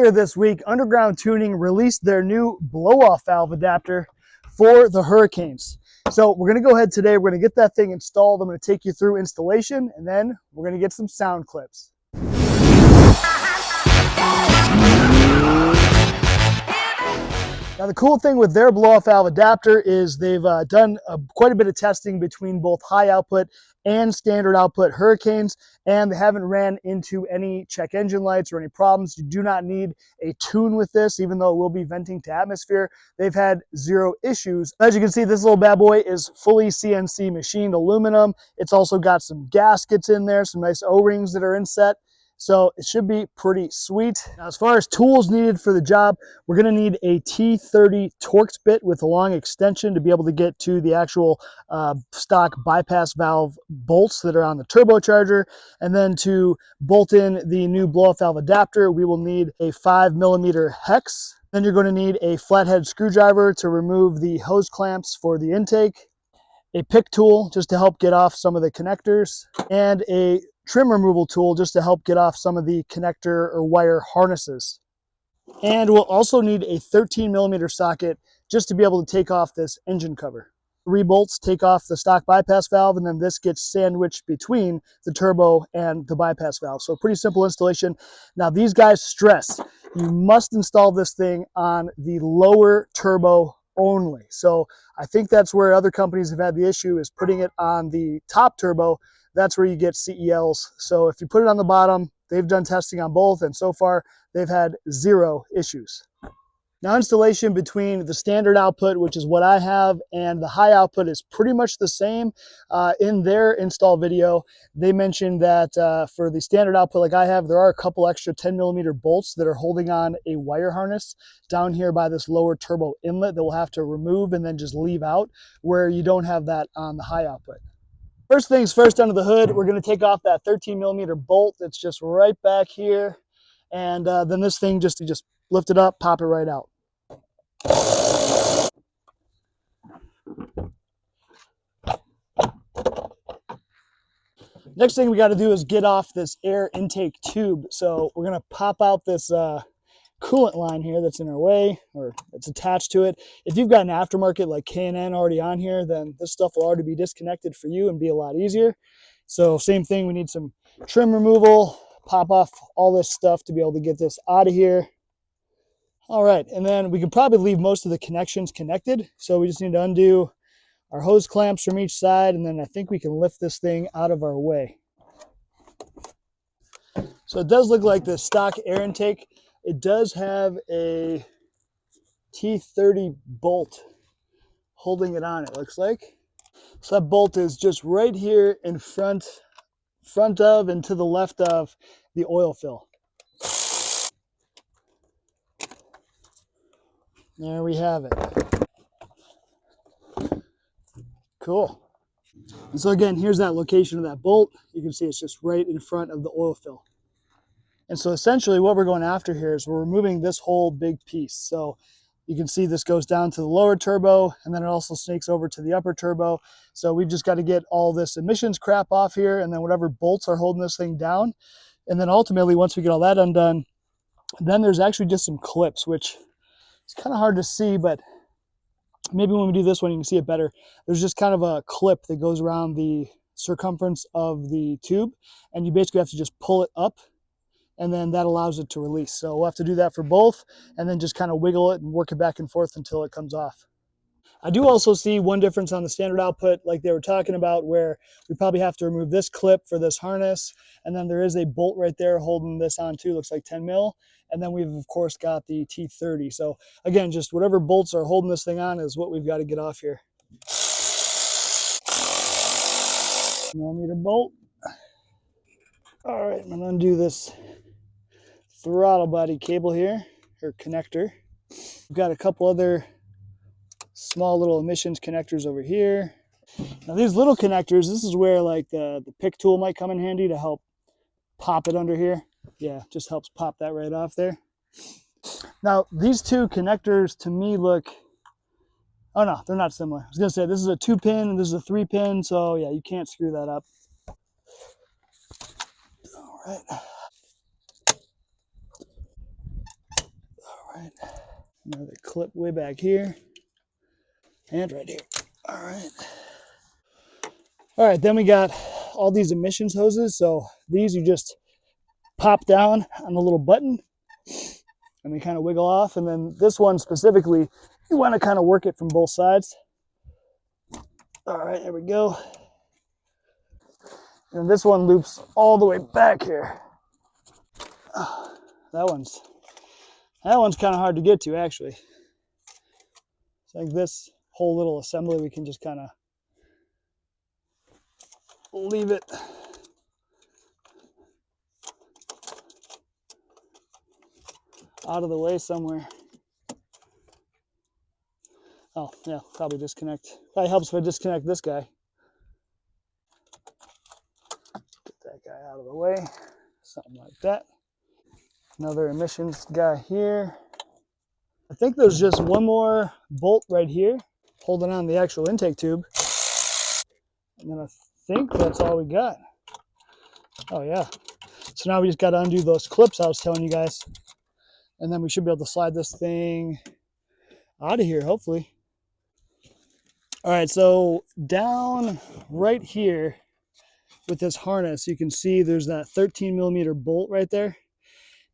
Earlier this week, Underground Tuning released their new blow-off valve adapter for the Hurricanes. So we're going to go ahead today, we're going to get that thing installed. I'm going to take you through installation, and then we're going to get some sound clips. Now the cool thing with their blow-off valve adapter is they've done quite a bit of testing between both high output and standard output Hurricanes, and they haven't ran into any check engine lights or any problems. You do not need a tune with this, even though it will be venting to atmosphere. They've had zero issues. As you can see, this little bad boy is fully CNC machined aluminum. It's also got some gaskets in there, some nice O-rings that are inset. So it should be pretty sweet. Now, as far as tools needed for the job, we're going to need a T30 Torx bit with a long extension to be able to get to the actual stock bypass valve bolts that are on the turbocharger. And then to bolt in the new blow-off valve adapter, we will need a 5mm hex. Then you're going to need a flathead screwdriver to remove the hose clamps for the intake, a pick tool just to help get off some of the connectors, and a trim removal tool just to help get off some of the connector or wire harnesses. And we'll also need a 13mm socket just to be able to take off this engine cover. 3 bolts take off the stock bypass valve, and then this gets sandwiched between the turbo and the bypass valve. So pretty simple installation. Now these guys stress, you must install this thing on the lower turbo only. So I think that's where other companies have had the issue, is putting it on the top turbo. That's where you get CELs. So if you put it on the bottom, they've done testing on both, and so far they've had zero issues. Now, installation between the standard output, which is what I have, and the high output is pretty much the same. In their install video, they mentioned that for the standard output like I have, there are a couple extra 10mm bolts that are holding on a wire harness down here by this lower turbo inlet that we'll have to remove and then just leave out, where you don't have that on the high output. First things first, under the hood, we're going to take off that 13mm bolt that's just right back here. And then this thing, just lift it up, pop it right out. Next thing we got to do is get off this air intake tube. So we're going to pop out this coolant line here that's in our way, or it's attached to it. If you've got an aftermarket like K&N already on here, then this stuff will already be disconnected for you and be a lot easier. So same thing, we need some trim removal, pop off all this stuff to be able to get this out of here. All right, and then we can probably leave most of the connections connected. So we just need to undo our hose clamps from each side, and then I think we can lift this thing out of our way. So it does look like the stock air intake. It does have a T30 bolt holding it on, it looks like. So that bolt is just right here in front of and to the left of the oil fill. There we have it. Cool. And so again, here's that location of that bolt. You can see it's just right in front of the oil fill. And so essentially what we're going after here is we're removing this whole big piece. So you can see this goes down to the lower turbo, and then it also snakes over to the upper turbo. So we've just got to get all this emissions crap off here, and then whatever bolts are holding this thing down. And then ultimately, once we get all that undone, then there's actually just some clips, which is kind of hard to see, but maybe when we do this one, you can see it better. There's just kind of a clip that goes around the circumference of the tube, and you basically have to just pull it up, and then that allows it to release. So we'll have to do that for both, and then just kind of wiggle it and work it back and forth until it comes off. I do also see one difference on the standard output, like they were talking about, where we probably have to remove this clip for this harness, and then there is a bolt right there holding this on too, looks like 10 mil, and then we've of course got the T30. So again, just whatever bolts are holding this thing on is what we've got to get off here. 1mm bolt. All right, I'm gonna undo this throttle body cable here, or connector. We've got a couple other small little emissions connectors over here. Now these little connectors, this is where like the pick tool might come in handy to help pop it under here. Yeah, just helps pop that right off there. Now these two connectors to me look, oh no, they're not similar. I was gonna say this is a 2-pin and this is a 3-pin, so yeah, you can't screw that up. All right. right. Another clip way back here. And right here. All right. All right, then we got all these emissions hoses. So these you just pop down on the little button and they kind of wiggle off. And then this one specifically, you want to kind of work it from both sides. All right, there we go. And this one loops all the way back here. Oh, that one's kind of hard to get to, actually. It's like this whole little assembly, we can just kind of leave it out of the way somewhere. Oh, yeah, probably disconnect. Probably helps if I disconnect this guy. Get that guy out of the way. Something like that. Another emissions guy here. I think there's just one more bolt right here holding on the actual intake tube. And then I think that's all we got. Oh yeah. So now we just got to undo those clips I was telling you guys. And then we should be able to slide this thing out of here, hopefully. All right, so down right here with this harness, you can see there's that 13 millimeter bolt right there.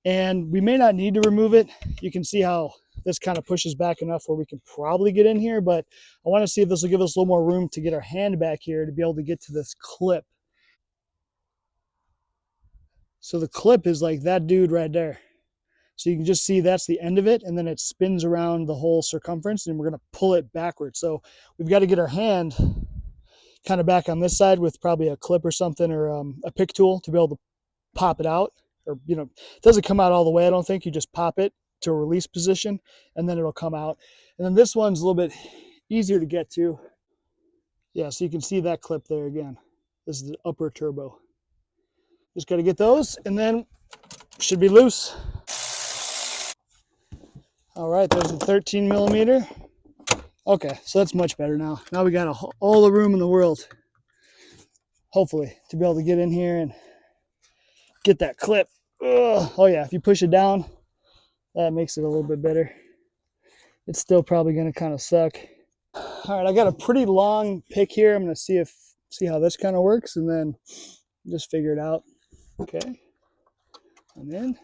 And we may not need to remove it. You can see how this kind of pushes back enough where we can probably get in here, but I want to see if this will give us a little more room to get our hand back here to be able to get to this clip. So the clip is like that dude right there. So you can just see that's the end of it, and then it spins around the whole circumference, and we're going to pull it backwards. So we've got to get our hand kind of back on this side with probably a clip or something, or a pick tool to be able to pop it out. Or, you know, it doesn't come out all the way, I don't think. You just pop it to a release position, and then it'll come out. And then this one's a little bit easier to get to. Yeah, so you can see that clip there again. This is the upper turbo. Just got to get those, and then should be loose. All right, there's the 13 millimeter. Okay, so that's much better now. Now we got all the room in the world, hopefully, to be able to get in here and get that clip. Ugh. Oh yeah, if you push it down, that makes it a little bit better. It's still probably going to kind of suck. All right, I got a pretty long pick here. I'm going to see how this kind of works, and then just figure it out. Okay, and then,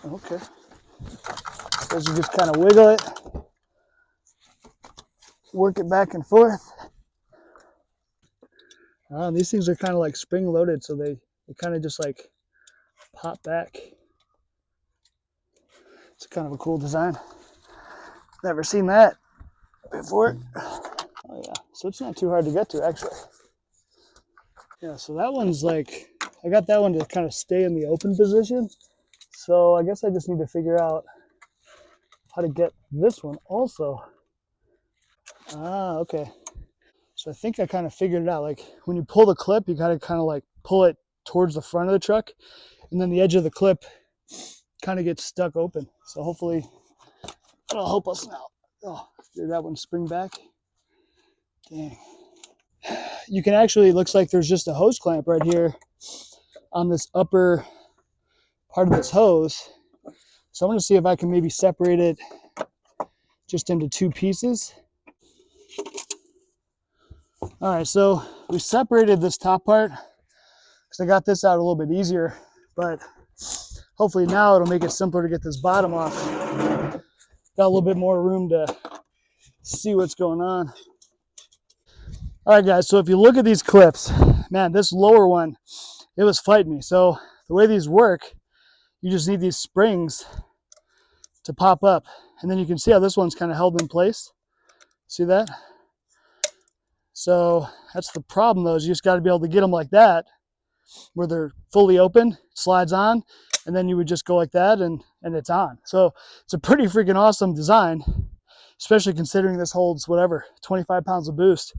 okay. So you just kind of wiggle it, work it back and forth. These things are kind of like spring loaded, so they kind of just like pop back. It's kind of a cool design. Never seen that before. Oh yeah, so it's not too hard to get to actually. Yeah, so that one's like, I got that one to kind of stay in the open position. So I guess I just need to figure out how to get this one also. Okay. So I think I kind of figured it out. Like when you pull the clip, you gotta kind of like pull it towards the front of the truck, and then the edge of the clip kind of gets stuck open. So hopefully that'll help us now. Oh, did that one spring back? Dang. You can actually, it looks like there's just a hose clamp right here on this upper part of this hose. So I'm going to see if I can maybe separate it just into two pieces. All right, so we separated this top part because I got this out a little bit easier, but hopefully now it'll make it simpler to get this bottom off. Got a little bit more room to see what's going on. All right, guys, so if you look at these clips, man, this lower one, it was fighting me. So the way these work, you just need these springs to pop up. And then you can see how this one's kind of held in place. See that? So that's the problem, though, is you just got to be able to get them like that, where they're fully open, slides on, and then you would just go like that, and it's on. So it's a pretty freaking awesome design, especially considering this holds, whatever, 25 pounds of boost,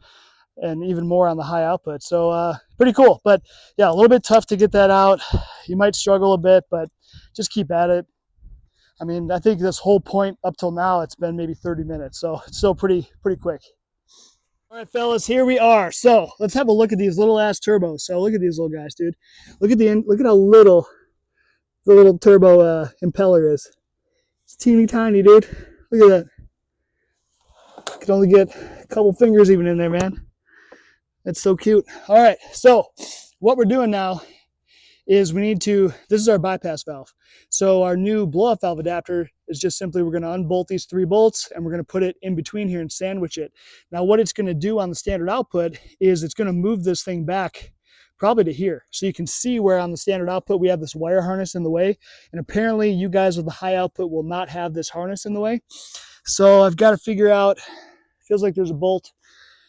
and even more on the high output. So pretty cool. But yeah, a little bit tough to get that out. You might struggle a bit, but just keep at it. I mean, I think this whole point up till now, it's been maybe 30 minutes. So it's still pretty quick. All right, fellas, here we are. So let's have a look at these little ass turbos. So look at these little guys, dude. Look at how little the little turbo impeller is. It's teeny tiny, dude. Look at that. Can only get a couple fingers even in there, man. That's so cute. All right, so what we're doing now is this is our bypass valve. So our new blow-off valve adapter is just simply, we're going to unbolt these 3 bolts and we're going to put it in between here and sandwich it. Now what it's going to do on the standard output is it's going to move this thing back probably to here. So you can see where on the standard output we have this wire harness in the way, and apparently you guys with the high output will not have this harness in the way. So I've got to figure out, feels like there's a bolt.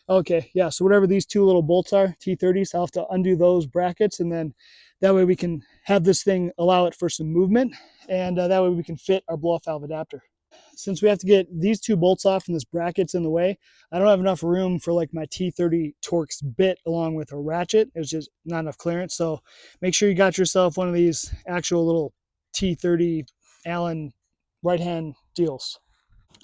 Okay, yeah, so whatever these 2 little bolts are, T30s, I'll have to undo those brackets, and then that way we can have this thing allow it for some movement, and that way we can fit our blow-off valve adapter. Since we have to get these 2 bolts off and this bracket's in the way, I don't have enough room for like my T30 Torx bit along with a ratchet. It's just not enough clearance, so make sure you got yourself one of these actual little T30 Allen right-hand deals.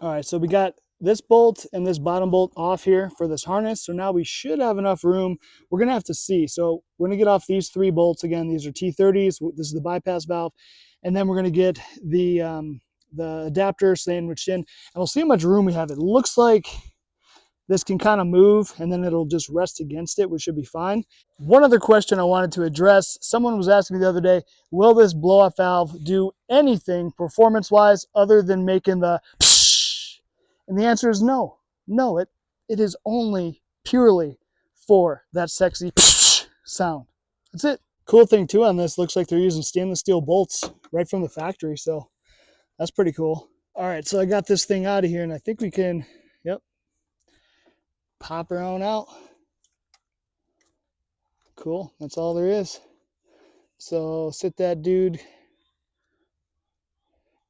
All right, so we got this bolt and this bottom bolt off here for this harness. So now we should have enough room. We're going to have to see. So we're going to get off these 3 bolts. Again, these are T30s. This is the bypass valve. And then we're going to get the adapter sandwiched in. And we'll see how much room we have. It looks like this can kind of move and then it'll just rest against it, which should be fine. One other question I wanted to address. Someone was asking me the other day, will this blow-off valve do anything performance-wise other than making the and the answer is no. No, it is only purely for that sexy sound. That's it. Cool thing too on this, looks like they're using stainless steel bolts right from the factory, so that's pretty cool. All right, so I got this thing out of here, and I think we can, yep, pop her on out. Cool, that's all there is. So sit that dude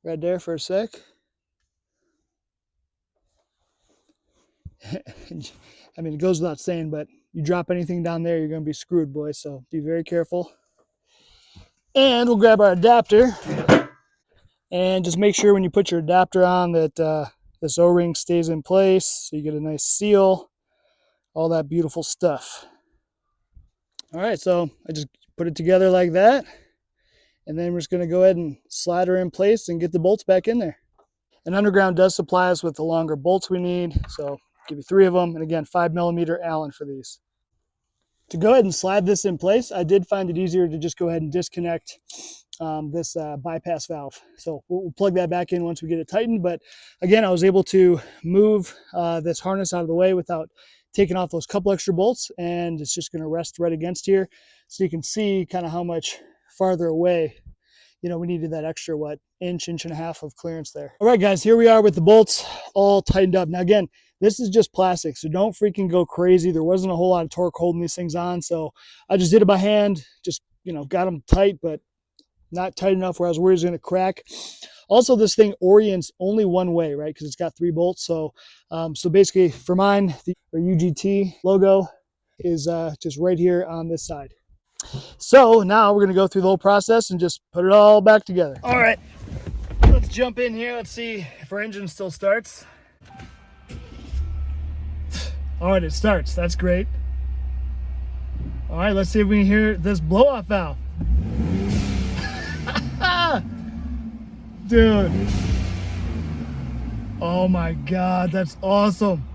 right there for a sec. I mean, it goes without saying, but you drop anything down there, you're going to be screwed, boys. So be very careful. And we'll grab our adapter and just make sure when you put your adapter on that this O-ring stays in place so you get a nice seal, all that beautiful stuff. All right, so I just put it together like that, and then we're just going to go ahead and slide her in place and get the bolts back in there. And Underground does supply us with the longer bolts we need, so give you 3 of them, and again, 5mm Allen for these. To go ahead and slide this in place, I did find it easier to just go ahead and disconnect this bypass valve. So we'll plug that back in once we get it tightened. But again, I was able to move this harness out of the way without taking off those couple extra bolts, and it's just going to rest right against here. So you can see kind of how much farther away, you know, we needed that extra, inch and a half of clearance there. All right, guys, here we are with the bolts all tightened up. Now, again, this is just plastic, so don't freaking go crazy. There wasn't a whole lot of torque holding these things on, so I just did it by hand, just, you know, got them tight, but not tight enough where I was worried it was going to crack. Also, this thing orients only one way, right, because it's got 3 bolts. So so basically, for mine, the UGT logo is just right here on this side. So now we're going to go through the whole process and just put it all back together. All right, let's jump in here. Let's see if our engine still starts. All right, it starts. That's great. All right, let's see if we can hear this blow-off valve. Dude. Oh my God, that's awesome.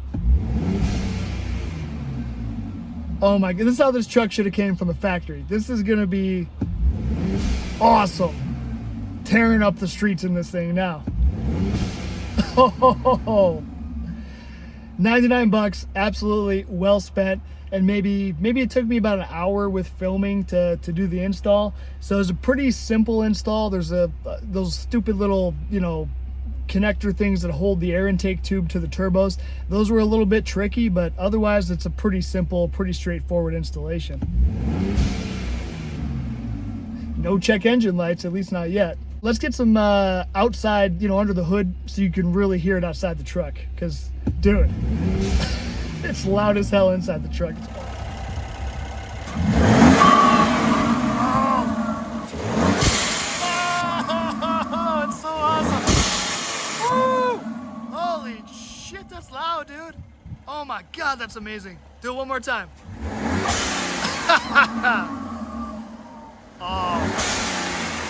Oh my God, this is how this truck should have came from the factory. This is gonna be awesome. Tearing up the streets in this thing now. Oh. 99 bucks, absolutely well spent. And maybe it took me about an hour with filming to do the install. So it's a pretty simple install. There's those stupid little, you know, connector things that hold the air intake tube to the turbos. Those were a little bit tricky, but otherwise it's a pretty simple, pretty straightforward installation. No check engine lights, at least not yet. Let's get some outside, you know, under the hood so you can really hear it outside the truck. Because, dude, it's loud as hell inside the truck. Oh, it's so awesome. Woo! Holy shit, that's loud, dude. Oh my God, that's amazing. Do it one more time. Oh.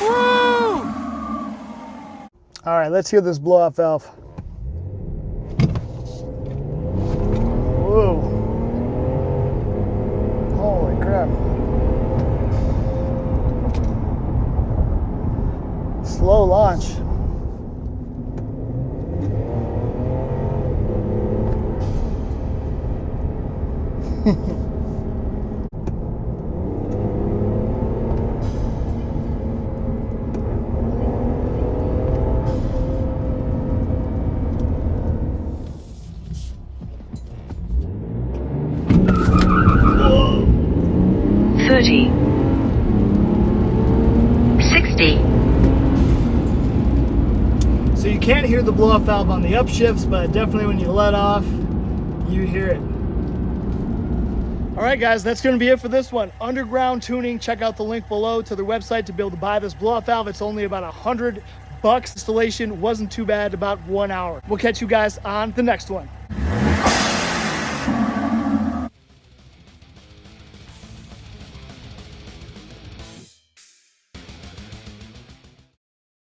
Woo! All right, let's hear this blow-off valve. Whoa. Holy crap. Slow launch. So you can't hear the blow-off valve on the upshifts, but definitely when you let off, you hear it. All right, guys, that's going to be it for this one. Underground Tuning. Check out the link below to their website to be able to buy this blow-off valve. It's only about $100. Installation wasn't too bad, about 1 hour. We'll catch you guys on the next one.